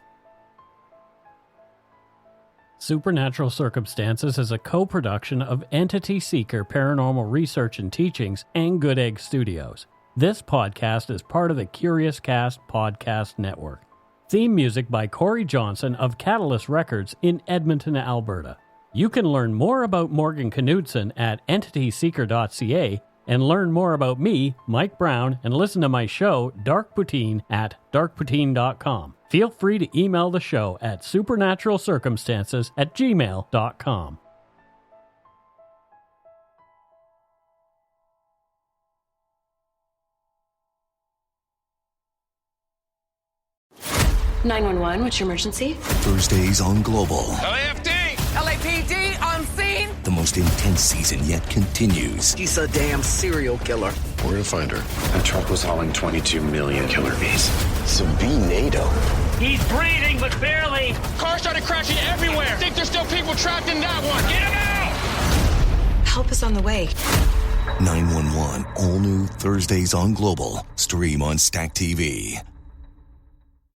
Supernatural Circumstances is a co-production of Entity Seeker Paranormal Research and Teachings and Good Egg Studios. This podcast is part of the Curious Cast podcast network. Theme music by Corey Johnson of Catalyst Records in Edmonton, Alberta. You can learn more about Morgan Knudsen at entityseeker.ca and learn more about me, Mike Browne, and listen to my show, Dark Poutine, at darkpoutine.com. Feel free to email the show at supernaturalcircumstances@gmail.com. (911) What's your emergency? Thursdays on Global. LAFD! LAPD on scene! The most intense season yet continues. He's a damn serial killer. Where to find her? That truck was hauling 22 million killer bees. So be NATO. He's breathing, but barely. Cars started crashing everywhere. Think there's still people trapped in that one. Get him out! Help is on the way. 911, all new Thursdays on Global. Stream on Stack TV.